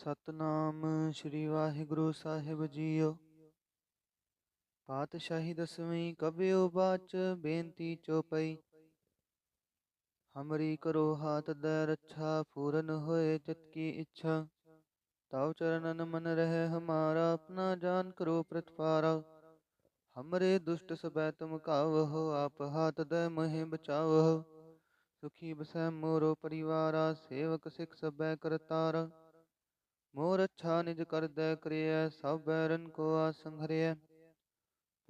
ਸਤਨਾਮ ਸ੍ਰੀ ਵਾਹਿਗੁਰੂ ਸਾਹਿਬ JIO. ਪਾਤਸ਼ਾਹੀ ਦਸਵੀਂ ਕਬਿਓ ਬਾਚ ਬੇਨਤੀ ਚੋਪਈ। ਹਮਰੀ ਕਰੋ ਹਾਥ ਦੈ ਰੱਛਾ ਪੂਰਨ ਹੋਏ ਚਿਤ ਕੀ ਇੱਛਾ। ਤਉ ਚਰਨਨ ਮਨ ਰਹਿ ਹਮਾਰਾ ਆਪਣਾ ਜਾਨ ਕਰੋ ਪ੍ਰਤਪਾਰਾ। ਹਮਰੇ ਦੁਸ਼ਟ ਸਬੈ ਤੁਮ ਕਾਵਹੁ ਆਪ ਹਾਥ ਦੈ ਮਹਿ ਬਚਾਵਹੁ। ਸੁਖੀ ਬਸੈ ਮੋਰੋ ਪਰਿਵਾਰਾ ਸੇਵਕ ਸਿਖ ਸਬੈ ਕਰਤਾਰਾ। ਮੋਰ ਅੱਛਾ ਨਿਜ ਕਰਦੈ ਕਰਿਐ ਸਭ ਬੈਰਨ ਕੋ ਆਸ ਸੰਘਰਿਐ।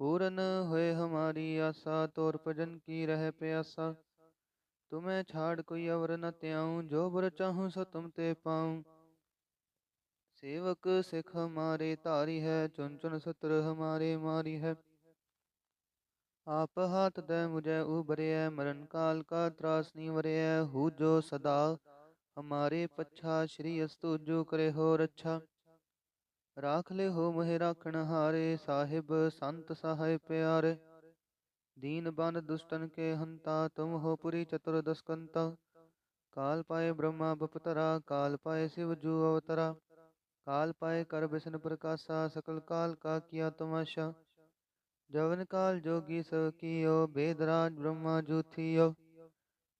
ਪੂਰਨ ਹੋਏ ਹਮਾਰੀ ਆਸਾ ਤੋਰ ਭਜਨ ਕੀ ਰਹਿ ਪਿਆਸਾ। ਤੁਮੈ ਛਾੜ ਕੋਈ ਅਵਰ ਨ ਤਿਆਉ ਜੋ ਬਰ ਚਾਹੂੰ ਸੋ ਤੁਮ ਤੇ ਪਾਉ। ਸੇਵਕ ਸਿਖ ਹਮਾਰੇ ਧਾਰੀ ਹੈ ਚੁਨ ਚੁਨ ਸਤਰ ਹਮਾਰੇ ਮਾਰੀ ਹੈ। ਆਪ ਹਾਥ ਦੈ ਮੁਝੈ ਉਬਰਿਐ ਮਰਨ ਕਾਲ ਕਾ ਤਰਾਸ ਨੀ ਵਰਿਐ। ਹੂ ਜੋ ਸਦਾ ਹਮਾਰੇ ਪੱਛਾ ਸ਼੍ਰੀ ਅਸਤੁ ਜੋ ਕਰੇ ਹੋ ਰੱਛਾ। ਰਾਖ ਲੈ ਹੋ ਮੋਹਿ ਰਾਖਣ ਹਾਰੇ ਸਾਹਿਬ ਸੰਤ ਸਹਾਇ ਪਿਆਰੇ। ਦੀਨ ਬੰਦ ਦੁਸ਼ਟਨ ਕੇ ਹੰਤਾ ਤੁਮ ਹੋ ਪੁਰੀ ਚਤੁਰ ਦਸਕੰਤਾ। ਕਾਲ ਪਾਏ ਬ੍ਰਹਮਾ ਬਪਤਰਾ ਕਾਲ ਪਾਏ ਸਿਵ ਜੂ ਅਵਤਰਾ। ਕਾਲ ਪਾਏ ਕਰ ਬਿਸ਼ਨ ਪ੍ਰਕਾਸ਼ਾ ਸਕਲ ਕਾਲ ਕਾ ਕੀਆ ਤਮਾਸ਼ਾ। ਜਵਨ ਕਾਲ ਜੋਗੀ ਸਭ ਕੀਓ ਬੇਦ ਰਾਜ ਬ੍ਰਹਮਾ ਜੂ ਥੀਓ।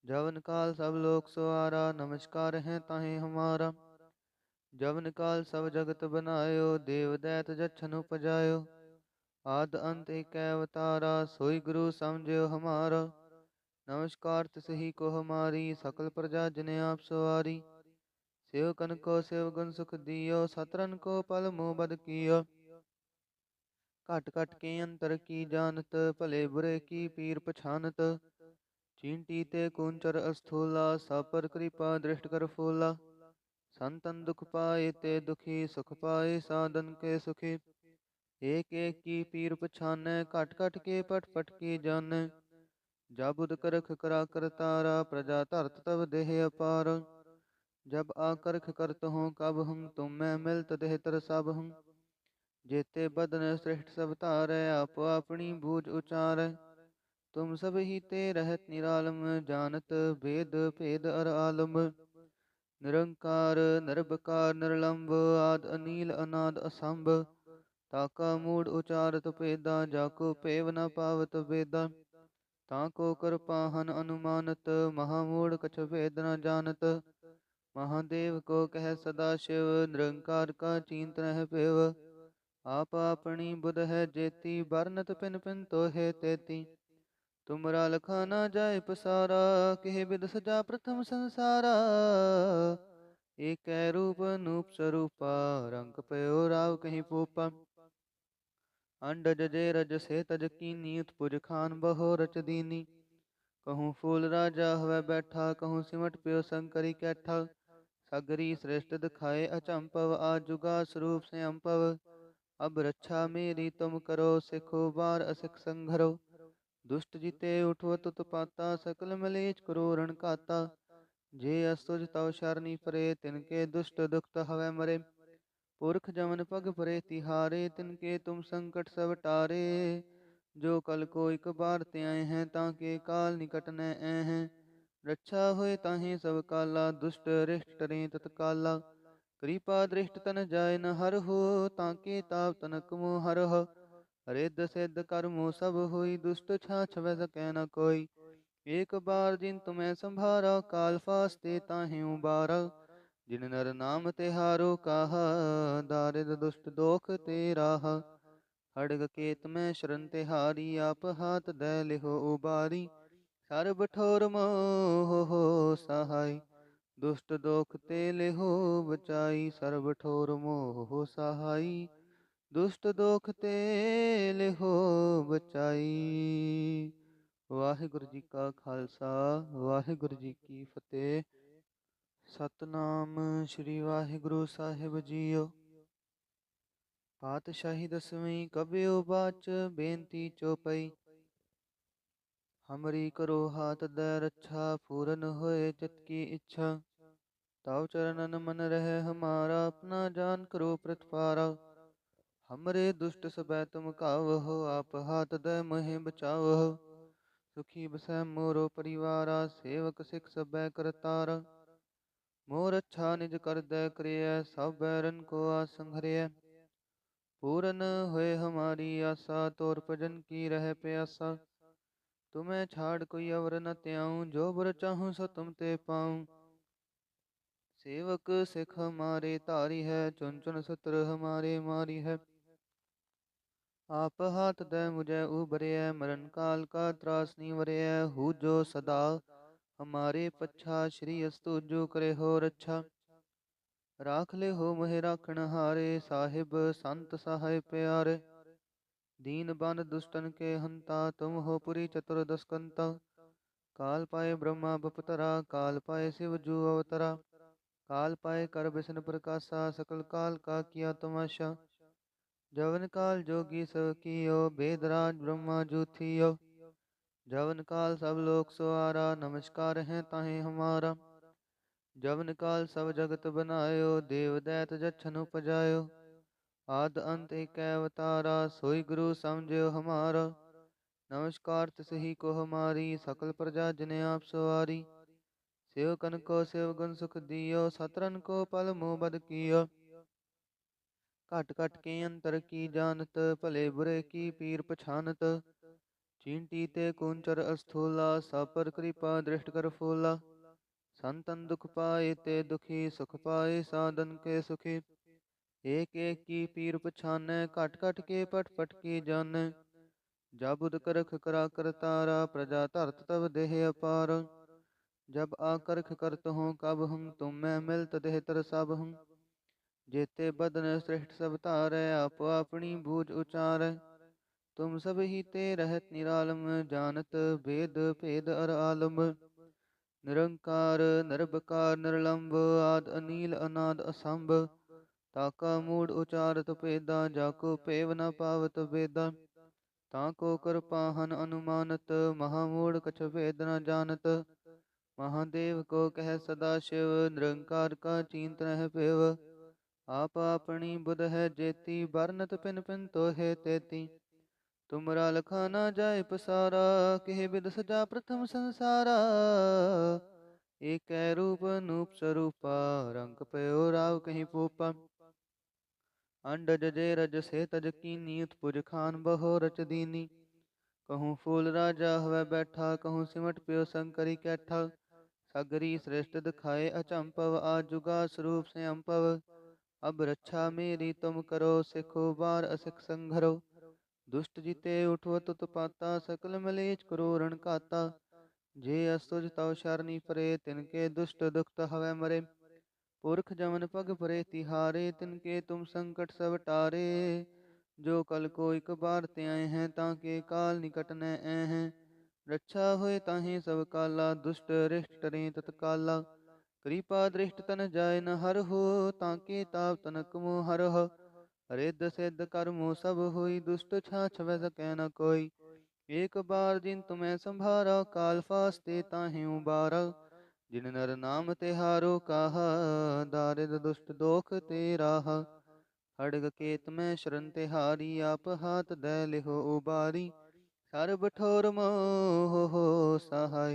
ਜਵਨ ਕਾਲ ਸਭ ਲੋਕ ਸਵਾਰਾ ਨਮਸਕਾਰ ਹੈ ਤਾਹੇ ਹਮਾਰਾ। ਜਵਨ ਕਾਲ ਸਭ ਜਗਤ ਬਨਾਇਓ ਦੇਵ ਦੈਤ ਜਛਨ ਉਪਜਾਇਓ। ਆਦ ਅੰਤ ਏਕੈ ਅਵਤਾਰਾ ਸੋਈ ਗੁਰੂ ਸਮਝਿਓ ਹਮਾਰਾ। ਨਮਸਕਾਰ ਤਿਸਹੀ ਕੋ ਹਮਾਰੀ ਸਕਲ ਪ੍ਰਜਾ ਜਿਨ ਆਪ ਸਵਾਰੀ। ਸੇਵਕਨ ਕੋ ਸੇਵ ਗੁਣ ਸੁਖ ਦਿਓ ਸਤਰਨ ਕੋ ਪਲ ਮੋਹ ਬਦ ਕੀਓ। ਘਟ ਘਟ ਕੇ ਅੰਤਰ ਕੀ ਜਾਨਤ ਭਲੇ ਬੁਰੇ ਕੀ ਪੀਰ ਪਛਾਨਤ। ਚੀਂਟੀ ਤੇ ਕੂੰਚਰ ਅਸਥੂਲਾ ਸਭ ਪਰ ਕਿਰਪਾ ਦ੍ਰਿਸ਼ਟ ਕਰ ਫੂਲਾ। ਸੰਤਨ ਦੁਖ ਪਾਏ ਤੇ ਦੁਖੀ ਸੁਖ ਪਾਏ ਸਾਧਨ ਕੇ ਸੁਖੀ। ਏਕ ਏਕ ਕੀ ਪੀਰ ਪਛਾਨੈ ਘਟ ਘਟ ਕੇ ਪਟ ਪਟ ਕੀ ਜਾਨੈ। ਜਬ ਕਰਖ ਕਰਾ ਕਰਤਾਰਾ ਪ੍ਰਜਾ ਧਰਤ ਤਬ ਦੇਹ ਅਪਾਰ। ਜਬ ਆਕਰਖ ਕਰਤ ਹੂੰ ਕਬ ਹੂੰ ਤੁਮ ਮੈਂ ਮਿਲਤ ਦੇਹ ਤਰ ਸਭ ਹੂੰ। ਜੇਤੇ ਬਦਨ ਸ੍ਰਿਸ਼ਟ ਸਭ ਧਾਰੈ ਆਪੋ ਆਪਣੀ ਬੂਝ ਉਚਾਰੈ। ਤੁਮ ਸਭ ਹੀ ਤੇ ਰਹਿਤ ਨਿਰਾਲਮ ਜਾਨਤ ਭੇਦ ਭੇਦ ਅਰ ਆਲਮ। ਨਿਰੰਕਾਰ ਨਿਰਭਕਾਰ ਨਿਰਲੰਭ ਆਦ ਅਨੀਲ ਅਨਾਦ ਅਸੰਭ। ਤਾਕਾ ਮੂੜ ਉਚਾਰਤ ਭੇਦਾ ਜਾਕੋ ਭੇਵ ਨ ਪਾਵਤ ਵੇਦਾ। ਤਾਕੋ ਕਿਰਪਾਹਨ ਅਨੁਮਾਨਤ ਮਹਾ ਮੂੜ ਕਛ ਭੇਦ ਨ ਜਾਨਤ। ਮਹਾਦੇਵ ਕੋ ਕਹਿ ਸਦਾ ਸ਼ਿਵ ਨਿਰੰਕਾਰ ਕਾ ਚਿੰਤ ਰਹਿ ਭੇਵ। ਆਪ ਆਪਣੀ ਬੁਧ ਹੈ ਜੇਤੀ ਬਰਨਤ ਪਿਨ ਪਿਨ ਤੋਹੇ ਤੇਤੀ। ਤੁਮਰਾ ਲਖਾ ਨਾ ਜਾਏ ਪਸਾਰਾ ਕਿਹ ਬਿਦ ਸਜਾ ਪ੍ਰਥਮ ਸੰਸਾਰਾ। ਏਕੈ ਰੂਪ ਅਨੂਪ ਸਰੂਪਾ ਰੰਗ ਪਇਓ ਰਾਵ ਕਹੀ ਪੂਪਾ। ਅੰਡਜ ਜੇ ਰਜ ਸੇ ਤਜ ਕੀਨੀ ਉਤਪੁਜ ਖਾਨ ਬਹੁ ਰਚ ਦੀਨੀ। ਕਹੂੰ ਫੂਲ ਰਾਜਾ ਹਵੈ ਬੈਠਾ ਕਹੂੰ ਸਿਮਟ ਪਿਓ ਸੰਕਰੀ ਕੈਠਾ। ਸਗਰੀ ਸ੍ਰਿਸ਼ਟ ਦਿਖਾਏ ਅਚੰਭਵ ਆ ਜੁਗਾ ਸਰੂਪ ਸਿਅੰਭਵ। ਅਬ ਰੱਛਾ ਮੇਰੀ ਤੁਮ ਕਰੋ ਸਿਖੋ ਬਾਰ ਅਸਿਖ ਸੰਘਰੋ। ਦੁਸ਼ਟ ਜਿਤੇ ਉਠਵਤ ਉਤਪਾਤਾ ਸਕਲ ਮਲੇਛ ਕਰੋ ਰਣ ਘਾਤਾ। ਜੇ ਅਸਤੁਜ ਤਵ ਸ਼ਰਨੀ ਪਰੇ ਤਿਨਕੇ ਦੁਸ਼ਟ ਦੁਖਤ ਹਵੈ ਮਰੇ। ਪੁਰਖ ਜਮਨ ਪਗ ਪਰੇ ਤਿਹਾਰੇ ਤਿਨਕੇ ਤੁਮ ਸੰਕਟ ਸਭ ਟਾਰੇ। ਜੋ ਕਲ ਕੋ ਇਕ ਬਾਰ ਤੇ ਆਏ ਹੈ ਤਾਂਕੇ ਕਾਲ ਨਿਕਟ ਨੈ ਐਹੈ। ਰੱਛਾ ਹੋਏ ਤਾਹੇ ਸਭ ਕਾਲਾ ਦੁਸ਼ਟ ਰਿਸ਼ਟ ਟਰੇ ਤਤਕਾਲਾ। ਕਿਰਪਾ ਦ੍ਰਿਸ਼ਟ ਤਨ ਜਾਏ ਨ ਹਰਹੁ ਤਾਂਕੇ ਤਾਪ ਤਨਕ ਮੋਹ ਹਰਹੁ। ਰਿੱਧ ਸਿੱਧ ਕਰਮੁ ਸਭ ਹੋਈ ਦੁਸ਼ਟ ਛਾਛ ਵੈ ਸਕੈ ਨ ਕੋਈ। ਏਕ ਬਾਰ ਜਿਨ ਤੁਮੈ ਸੰਭਾਰਾ ਕਾਲ ਫਾਸਤੇ ਤਾਹੇ ਉਬਾਰਾ। ਜਿਨ ਨਰ ਨਾਮ ਤਿਹਾਰੋ ਕਾਹਾ ਦਾਰਿਦ ਦੁਸ਼ਟ ਦੋਖ ਤੇ ਰਾਹਾ। ਖੜਗ ਕੇਤ ਮੈਂ ਸ਼ਰਨ ਤਿਹਾਰੀ ਆਪ ਹਾਥ ਦੈ ਲਿਹੋ ਉਬਾਰੀ। ਸਰਬ ਠੋਰ ਮੋਹ ਸਹਾਈ ਦੁਸ਼ਟ ਦੋਖ ਤੇ ਲਿਹੋ ਬਚਾਈ। ਸਰਬ ਠੋਰ ਮੋਹ ਸਹਾਈ ਦੁਸ਼ਟ ਦੋਖ ਤੇ ਲਿਹੋ ਬਚਾਈ। ਵਾਹਿਗੁਰੂ ਜੀ ਕਾ ਖਾਲਸਾ ਵਾਹਿਗੁਰੂ ਜੀ ਕੀ ਫਤਿਹ। ਸਤਨਾਮ ਸ੍ਰੀ ਵਾਹਿਗੁਰੂ ਸਾਹਿਬ ਜੀਓ। ਪਾਤਸ਼ਾਹੀ ਦਸਵੀਂ ਕਬਿਓ ਬਾਚ ਬੇਨਤੀ ਚੋਪਈ। ਹਮਰੀ ਕਰੋ ਹਾਥ ਦੈ ਰੱਛਾ ਪੂਰਨ ਹੋਏ ਚਿਤ ਕੀ ਇੱਛਾ। ਤਉ ਚਰਨਨ ਮਨ ਰਹਿ ਹਮਾਰਾ ਆਪਣਾ ਜਾਨ ਕਰੋ ਪ੍ਰਤਪਾਰਾ। ਹਮਰੇ ਦੁਸ਼ਟ ਸਬੈ ਤੁਮ ਕਾਵਹੁ ਆਪ ਹਾਥ ਦੈ ਮਹਿ ਬਚਾਵਹੁ। ਸੁਖੀ ਬਸੈ ਮੋਰੋ ਪਰਿਵਾਰਾ ਸੇਵਕ ਸਿਖ ਸਬੈ ਕਰਤਾਰਾ। मोर अच्छा निज कर दय क्रिय सब बैरन को आसंहरिय पूरन हुए हमारी आशा तोर भजन की रह प्यासा तुम्हें छाड़ कोई अवर न त्याऊं जो बर चाहूं सो तुम ते पाऊं सेवक सिख हमारे तारी है चुन चुन सत्र हमारे मारी है आप हाथ दे मुझे उबरिय मरण काल का त्रास नहीं वरिय हूँ जो सदा हमारे पच्छा श्री अस्तु जो करे हो रक्षा राख ले हो मोहि राखण हारे साहिब संत सहाय प्यारे दीन बन दुष्टन के हंता तुम हो पुरी चतुर्दश कंता काल पाए ब्रह्मा बपतरा काल पाए शिव जू अवतरा काल पाए कर बिसन प्रकाशा सकल काल का किया तमाशा जवन काल जोगी सब कियो बेदराज ब्रह्मा जू थियो जवन काल सब लोक सवारा नमस्कार है ताहे हमारा जवन काल सब जगत बनायो देव दैत जछन उपजायो आद अंत एक अवतारा सोई गुरु समझो हमारा नमस्कार तिसही को हमारी सकल प्रजा जिने आप सवारी सेवकन को सेवगुण सुख दियो सतरन को पल मुँह बद कियो घट घट के अंतर की जानत भले बुरे की पीर पछानत चींटी ते कुंचर अस्थूला सब पर कृपा दृष्ट कर फूला संतन दुख पाए ते दुखी सुख पाए साधन के सुखी एक एक की पीर पछाने घट घट के पट पट की जाने जाबुद करख करा कर तारा प्रजा धरत तब देह अपार जब आकर्ख करत हूँ कब हूँ तुम मैं मिलत देह तर सब हूँ जेते बदन श्रेष्ठ सब तारै आप अपनी बूझ उचारै तुम सब ही ते रहत निरालम जानत भेद भेद अर आलम निरंकार निर्भकार निर्लंब आद अनील अनाद असंभ ताका मूड उचारत पेदा जाको पेव न पावत वेदा ताको कृपाहन अनुमानत महामूढ़ कछ वेद न जानत महादेव को कह सदा शिव निरंकार का चिंत नह पेव आप अपनी बुध है जेती बरनत पिन पिन तो है तेती तुमरा लखा ना जाय पसारा किह बिद सजा प्रथम संसारा एक रूप नूप स्वरूपा रंग पयो राव कहीं पूपा अंडज जे रज से तज कीनी उत्पुज खान बहो रच दीनी कहूँ फूल राजा हवै बैठा कहूँ सिमट प्यो शंकरी कैठा सगरी श्रेष्ठ दिखाए अचंपव आजुगा स्वरूप से अंपव अब रक्षा मेरी तुम करो सिखो बार असिख संघरो दुष्ट जीते उठो तुत पाता सकल मलेच करो रण काता जे असुज तव शरणी परे तिनके दुष्ट दुखत हवै मरे पुरख जमन पग परे तिहारे तिनके तुम संकट सब टारे जो कल को एक बार ते आए हैं ताके काल निकट न आए हैं रक्षा होए ताहे सब काला दुष्ट रिष्ट टरे तत्काला कृपा दृष्ट तन जाय न हर हो ताके ताप तनक मो हर हो रिद्ध सिद्ध कर्मो सब होई दुष्ट छाछ वै सकै न कोई एक बार जिन तुम्हें संभारा काल फास्ते ताहे उबारा जिन नर नाम तिहारो कहा दारिद दुष्ट दोख ते राहा खड़ग केत में शरण तिहारी आप हाथ दे लिहो उबारी सर्ब ठोर मोह हो सहाय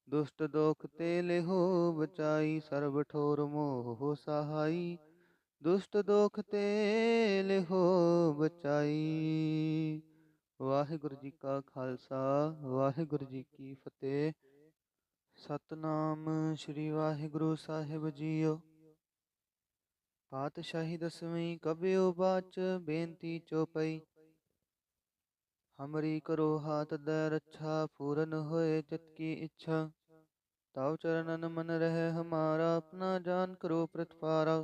दुष्ट दोख ते लिहो बचाई सर्ब ठोर मोह सहाई दुष्ट दोख ते लिहो बचाई। वाहिगुरु जी का खालसा वाहिगुरु जी की फतेह। सतनाम श्री वाहिगुरु साहिब जीओ। पातशाही दसवीं कबियो बाच बेनती चौपई। हमरी करो हाथ दे रक्षा पूरन होए चित की इच्छा ताव चरणन मन रहे हमारा अपना जान करो प्रतिपारा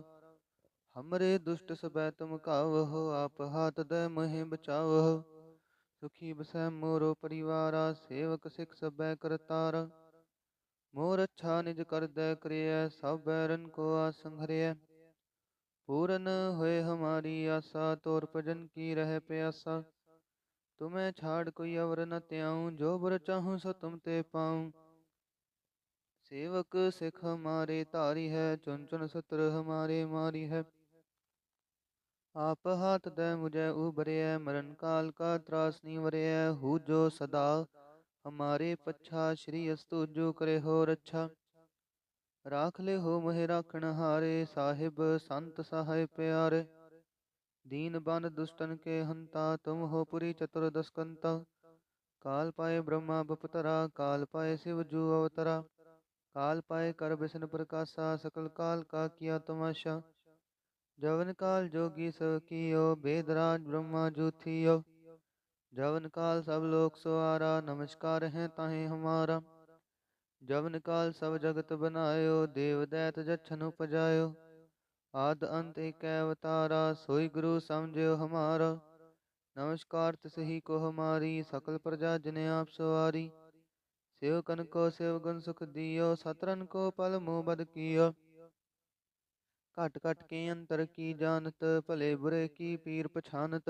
हमरे दुष्ट सबै तुम कावहो आप हाथ दे मोहि बचावहो सुखी बसै मोरो परिवारा सेवक सिख सबै करतारा मोर अच्छा निज कर दे क्रिय सब बैरन को आसंहरिय पूरन होए हमारी आशा तोर भजन की रह प्यासा तुम्हें छाड़ कोई अवर न त्याऊं जो बर चाहूं सो तुम ते पाऊं सेवक सिख हमारे तारी है चुन चुन सत्र हमारे मारी है आप हाथ दे मुझे उबरिय मरण काल का त्रास नहीं वरिय हूँ जो सदा हमारे पच्छा श्री अस्तु जो करे हो रक्षा राख ले हो मोहे राखण हारे, साहिब संत सहाय प्यारे। दीन बन दुष्टन के हंता, तुम हो पुरी चतुर्दश कंता। काल पाए ब्रह्मा बपतरा, काल पाए शिव जू अवतरा। काल पाए कर बिसन प्रकाशा, सकल काल का किया तमाशा। जवन काल जोगी सब कियो, बेदराज ब्रह्मा जू थियो। जवन काल सब लोक सवारा, नमस्कार है ताहे हमारा। जवन काल सब जगत बनायो, देव दैत जछन उपजायो। आद अंत एक अवतारा, सोई गुरु समझियो हमारा। नमस्कार तिसहि को हमारी, सकल प्रजा जिने आप सवारी। सेवकन को सेवगुण सुख दियो, सतरन को पल मुँह बद कियो। घट घट के अंतर की जानत, भले बुरे की पीर पछानत।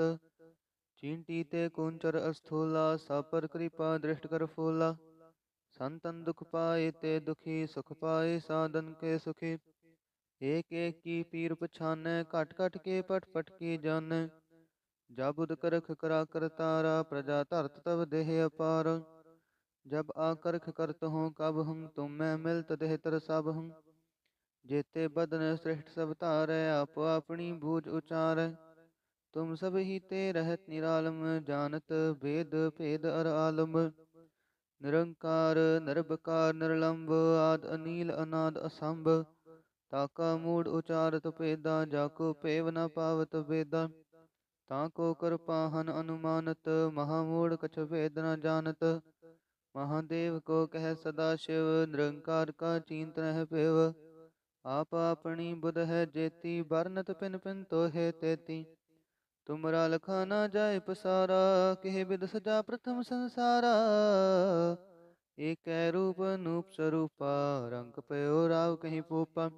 चींटी ते कुंचर अस्थूला, सब पर कृपा दृष्ट कर फूला। संतन दुख पाए ते दुखी, सुख पाए साधन के सुखी। एक एक की पीर पछानै, घट घट के पट पट की जानै। जाबुद करख करा कर तारा, प्रजा धरत तब देह अपार। जब आकर्ख करत हूँ कब हूँ, तुम मैं मिलत देह तर सब हूँ। जेते बदन श्रेष्ठ सब तारै, आपो अपनी बूझ उचारै। तुम सब ही ते रहत निरालम, जानत भेद भेद अर आलम। निरंकार निर्विकार निर्लंब, आद अनील अनाद असंभ। ताका मूड उचारत पेदा, जाको पेव न पावत वेदा। ताको कृपाहन अनुमानत, महामूढ़ कछ भेद न जानत। महादेव को कह सदा शिव, निरंकार का चिंत रह पेव। आप अपनी बुध है जेती, बरनत पिन पिन तो है तेती। तुमरा लखा न जाय पसारा, किह बिद सजा प्रथम संसारा। एक रूप नूप स्वरूपा, रंग पयो राव कहीं पूपा।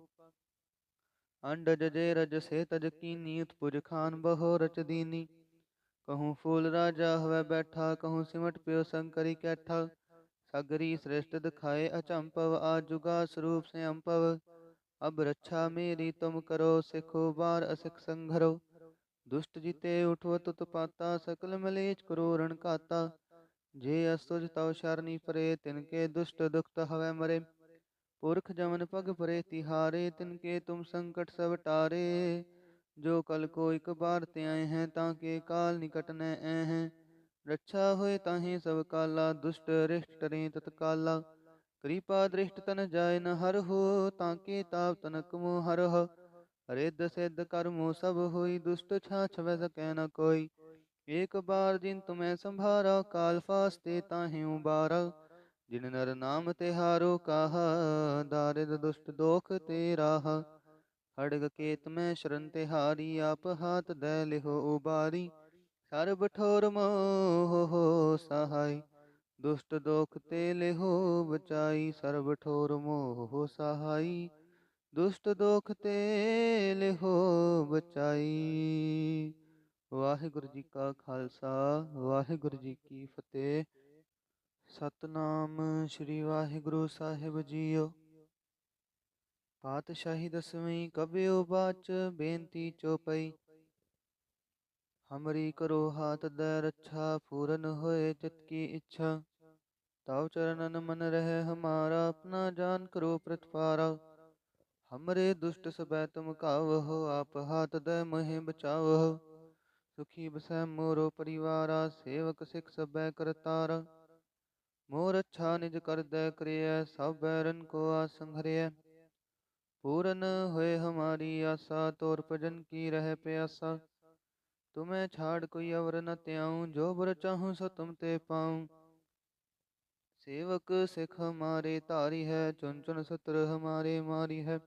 अंडज जे रज से तज कीनी, उत्पुज खान बहो रच दीनी। कहूँ फूल राजा हवै बैठा, कहूँ सिमट प्यो शंकरी कैठा। सगरी श्रेष्ठ दिखाए अचंपव, आजुगा स्वरूप से अम्पव। अब रक्षा मेरी तुम करो, सिखो बार असिख संघरो। दुष्ट जीते उठवत उत्पाता, सकल मलेच क्रूरण काता। जे असुज तव शरणी परे, तिनके दुष्ट दुखत हवै मरे। पुरख जमन पग परे तिहारे, तिनके तुम संकट सब टारे। जो कल को एक बार ते आए हैं, ताके काल निकट न आए हैं। रक्षा होए ताहि सब काला, दुष्ट रिष्ट टरें तत्काला। कृपा दृष्ट तन जाय न हर हो, ताके ताप तनक मोह हर हो। रिद्ध सिद्ध कर्मो सब होई, दुष्ट छाछ वै सकै न कोई। एक बार जिन तुम्हें संभारा, काल फास्ते ताहि उबारा। जिन नर नाम तिहारो काहा, दारिद दुष्ट दोख ते राहा। खड़ग केत में शरण तिहारी, आप हाथ दै लिहो उबारी। सर्ब ठोर मोह हो सहाय, दुष्ट दोख ते लिहो बचाई। सर्ब ठोर मोह हो सहाय, दुष्ट दोख ते लिहो बचाई। वाहिगुरु जी का खालसा, वाहिगुरु जी की फतेह। सतनाम श्री वाहिगुरु साहिब जीओ। पातशाही दसवीं कबियो बाच, बेनती चौपई। हमरी करो हाथ दै रक्षा, पूरन होए चित की इच्छा। तव चरणन मन रहे हमारा, अपना जान करो प्रतिपारा। हमरे दुष्ट सबै तुम कावहो, आप हाथ दै मोहि बचावहो। सुखी बसै मोरो परिवारा, सेवक सिख सबै करतारा। मोर अच्छा निज कर दै करिय, सब बैरन को आसंघरिय। पूरन होए हमारी आशा, तोर भजन की रह प्यासा। तुम्हें छाड़ कोई अवर न त्याऊं, जो बर चाहूं सो तुम ते पाऊं। सेवक सिख हमारे तारी है, चुन चुन सत्र हमारे मारी है।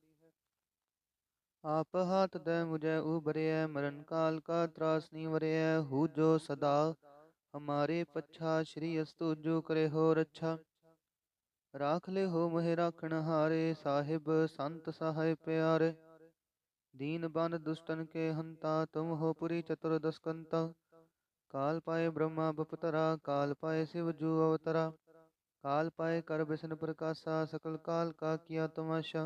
आप हाथ दै मुझे उबरिय, मरण काल का त्रास नहीं वरिय। हूँ जो सदा हमारे पच्छा, श्री अस्तु जो करे हो रक्षा। राख ले हो मोहे राखण हारे, साहिब संत सहाय प्यारे। दीन बन दुष्टन के हंता, तुम हो पुरी चतुर्दश कंता। काल पाए ब्रह्मा बपतरा, काल पाए शिव जू अवतरा। काल पाए कर बिसन प्रकाशा, सकल काल का किया तमाशा।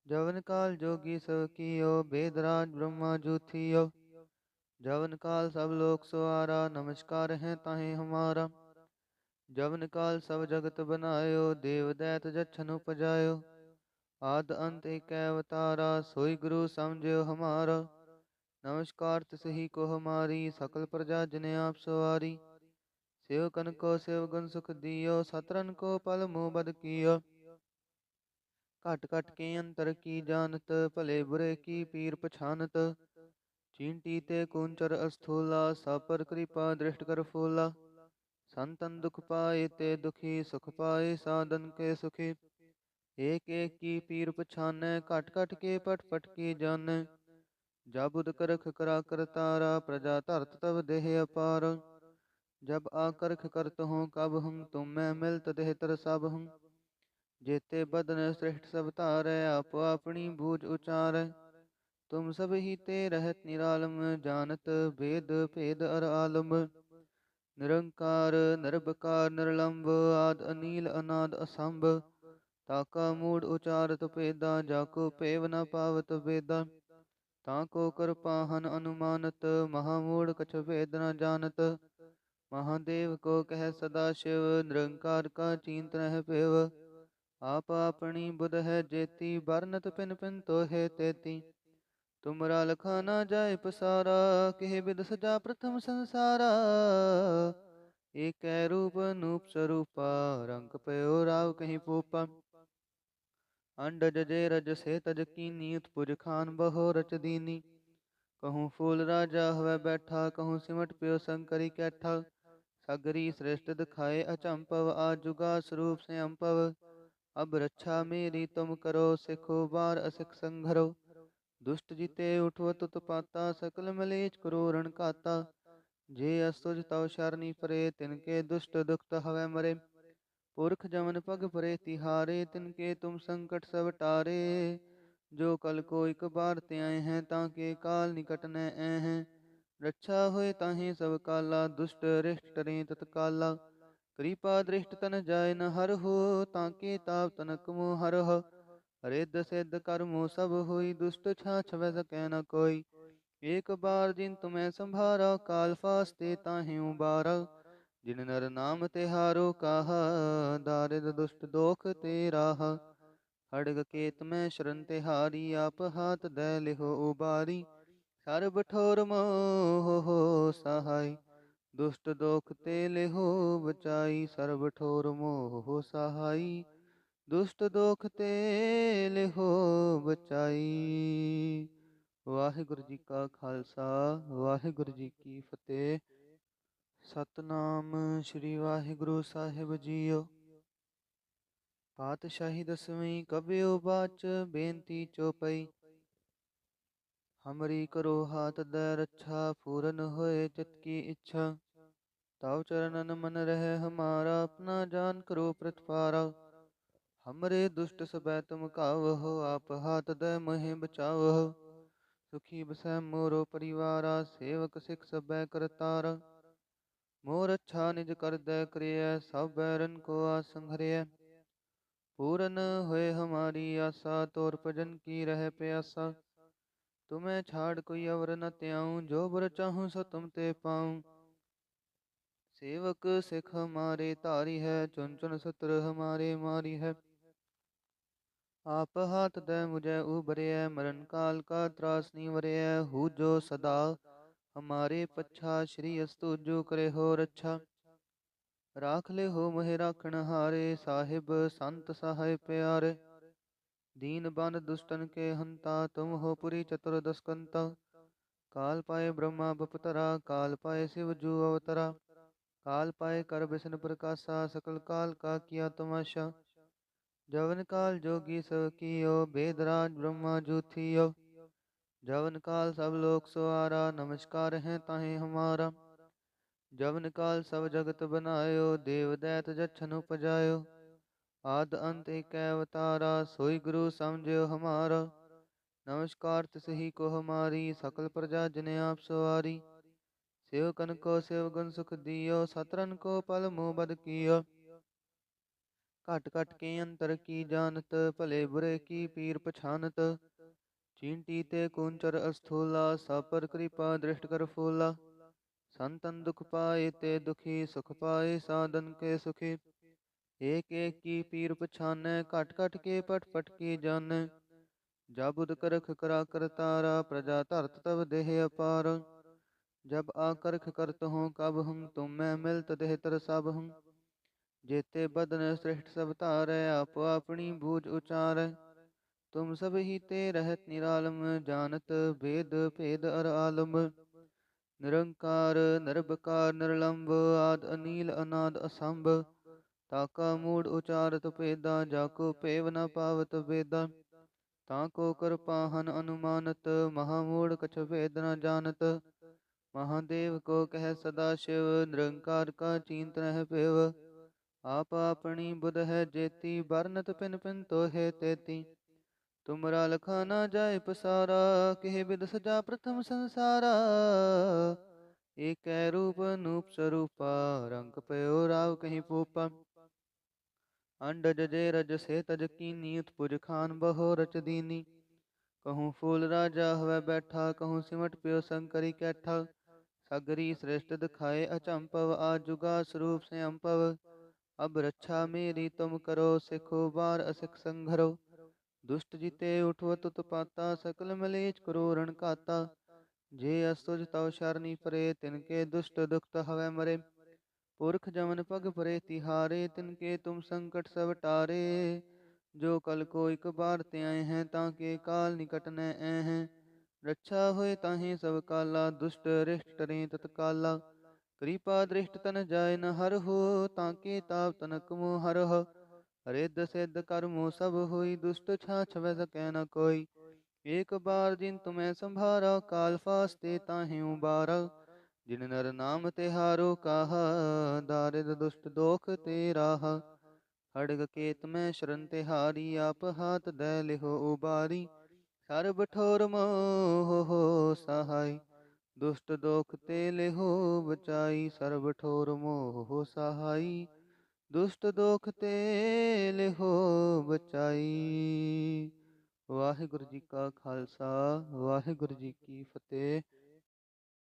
जवन काल जोगी सब कियो, बेदराज ब्रह्मा जू थियो। जवन काल सब लोक सवारा, नमस्कार है ताहे हमारा। जवन काल सब जगत बनायो, देव दैत जछन उपजायो। आद अंत एक अवतारा, सोई गुरु समझियो हमारा। नमस्कार तिस ही को हमारी, सकल प्रजा जिने आप सवारी। सेवकन को सेवगुण सुख दियो, सतरन को पल मुँह बद कियो। घट घट के अंतर की जानत, भले बुरे की पीर पछानत। चींटी ते कुंचर अस्थूला, सब पर कृपा दृष्ट कर फूला। संतन दुख पाए ते दुखी, सुख पाए साधन के सुखी। एक एक की पीर पछानै, घट घट के पट पट की जानै। जब उद करख करा करतारा, प्रजा धरत तब देह अपार। जब आकर्ख करत हूँ कब हूँ, तुम मैं मिलत देह तर सब हूँ। जेते बदन श्रेष्ठ सब तारै, आप अपनी बूझ उचारै। तुम सब ही ते रहत निरालम, जानत वेद भेद अर आलम। निरंकार निर्विकार निर्लंब, आद अनील अनाद असंभ। ताका मूड उचारत भेदा, जाको पेव न पावत वेदा। ताको कृपाहन अनुमानत, महामूढ़ कछ भेद न जानत। महादेव को कह सदा शिव, निरंकार का चिंत नह पेव। आप अपनी बुध है जेती, बरनत पिन पिन तो है तेती। तुमरा लखा ना जाय पसारा, केह बिद सजा प्रथम संसारा। एक रूप नूप स्वरूपा, रंग पयो राव कहीं पूपा। अंडज जे रज से तज कीनी, उत्पुज खान बहो रच दीनी। कहूँ फूल राजा हुए बैठा, कहूँ सिमट प्यो शंकरी कैठा। सगरी श्रेष्ठ दिखाए अचंपव, आजुगा स्वरूप से अम्पव। अब रक्षा मेरी तुम करो, सिखो बार असिख संघरो। दुष्ट जीते उठवत उत्पाता, सकल मलेच क्रूरण काता। जे असुज तव शरणी परे, तिनके दुष्ट दुखत हवै मरे। पुरख जमन पग परे तिहारे, तिनके तुम संकट सब टारे। जो कल को एक बार ते आए हैं, ताके काल निकट न आए हैं। रक्षा होए ताहि सब काला, दुष्ट रिष्ट टरें तत्काला। कृपा दृष्ट तन जाय न हर हो, ताके ताप तनक मोह हर हो। रिद्ध सिद्ध कर्मो सब होई, दुष्ट छाछ वै सकै न कोई। एक बार जिन तुम्हें संभारा, काल फास्ते ताहि उबारा। जिन नर नाम तिहारो काहा, दारिद दुष्ट दोख ते राहा। खड़ग केत में शरण तिहारी, आप हाथ दे लिहो उबारी। सर्ब ठोर मोह हो सहाय, दुष्ट दोख ते लिहो बचाई। सर्ब ठोर मोह हो सहाय, दुष्ट दोख ते लिहो बचाई। वाहिगुरु जी का खालसा, वाहिगुरु जी की फतेह। सतनाम श्री वाहिगुरु साहिब जीओ। पातशाही दसवीं कबियो बाच, बेनती चौपई। हमरी करो हाथ दे रक्षा, पूरन होए चित की इच्छा। तव चरणन मन रहे हमारा, अपना जान करो प्रतिपारा। हमरे दुष्ट सबै तुम कावहो, आप हाथ दे मोहि बचावहो। सुखी बसै मोरो परिवारा, सेवक सिख सबै करतारा। मोर अच्छा निज कर दे करिय, सब बैरन को आसंघरिय। पूरन होए हमारी आशा, तोर भजन की रह प्यासा। तुम्हें छाड़ कोई अवर न त्याऊं, जो बर चाहूं सो तुम ते पाऊं। सेवक सिख हमारे तारी है, चुन चुन सत्र हमारे मारी है। आप हाथ दे मुझे उबरिय, मरण काल का त्रास नहीं वरिय। हूँ जो सदा हमारे पच्छा, श्री अस्तु जो करे हो रक्षा। राख ले हो मोहि राखण हारे, साहिब संत सहाय प्यारे। दीन बंद दुष्टन के हंता, तुम हो पुरी चतुर्दश कंता। काल पाए ब्रह्मा बपतरा, काल पाए शिव जू अवतरा। काल पाए कर बिसन प्रकाशा, सकल काल का किया तमाशा। जवन काल जोगी सब कियो, बेदराज ब्रह्मा जू थियो। जवन काल सब लोक सवारा, नमस्कार है ताहि हमारा। जवन काल सब जगत बनायो, देव दैत जच्छन उपजायो। आद अंत एक अवतारा, सोई गुरु समझियो हमारा। नमस्कार तिस ही को हमारी, सकल प्रजा जिने आप सवारी। सेवकन को सेवगुण सुख दियो, सतरन को पल मुँह बद कियो। घट घट के अंतर की जानत, भले बुरे की पीर पछानत। चींटी ते कुंचर अस्थूला, सब पर कृपा दृष्ट कर फूला। संतन दुख पाए ते दुखी, सुख पाए साधन के सुखी। एक एक की पीर पछानै, घट घट के पट पट की जानै। जब उद करख करा करतारा, प्रजा धरत तब देह अपार। जब आकर्ख करत हूँ कब हूँ, तुम मैं मिलत देह तर सब हूँ। जेते बदन श्रेष्ठ सब तारै, आप अपनी बूझ उचारै। तुम सब ही ते रहत निरालम, जानत भेद भेद अर आलम। निरंकार निर्विकार निर्लंब, आद अनील अनाद असंभ। ताका मूड उचारत भेदा, जाको पेव न पावत वेदा। ताको कृपाहन अनुमानत, महामूढ़ कछ भेद न जानत। महादेव को कह सदा शिव, निरंकार का चींत नह पेव। आप अपनी बुध है जेती, बरनत पिन पिन तो है तेती। तुमरा लखा न जाय पसारा, केह बिद सजा प्रथम संसारा। एक रूप नूप स्वरूपा, रंग पयो राव कहीं पूपा। अंडज जे रज से तज कीनी, उत्पुज खान बहो रच दीनी। कहूँ फूल राजा हवै बैठा, कहूँ सिमट प्यो शंकरी कैठा। सगरी श्रेष्ठ दिखाए अचंपव, आजुगा स्वरूप से अम्पव। अब रक्षा मेरी तुम करो, सिखो बार असिख संघरो। दुष्ट जिते उठवत उत्पाता, सकल मलेच क्रूरण काता। जे असुज तव शरणी परे, तिनके दुष्ट दुखत हवै मरे। पुरख जमन पग परे तिहारे, तिनके तुम संकट सब टारे। जो कल को एक बार ते आए हैं, ताके काल निकट न आए हैं। रक्षा होए ताहे सब काला, दुष्ट रिष्ट टरें तत्काला। कृपा दृष्ट तन जाय न हर हो, ताके ताप तनक मोह हर हो। रिद्ध सिद्ध कर्मो सब होई, दुष्ट छाछ वै सकै न कोई। एक बार जिन तुम्हें संभारा, काल फास्ते ताहे उबारा। जिन नर नाम तिहारो काहा, दारिद दुष्ट दोख ते राहा। खड़ग केत में शरण तिहारी, आप हाथ दै लिहो उबारी। सर्ब ठोर मोह हो सहाय, दुष्ट दोख ते लिहो बचाई। सर्ब ठोर मोह हो सहाय, दुष्ट दोख ते लिहो बचाई। वाहिगुरु जी का खालसा, वाहिगुरु जी की फतेह।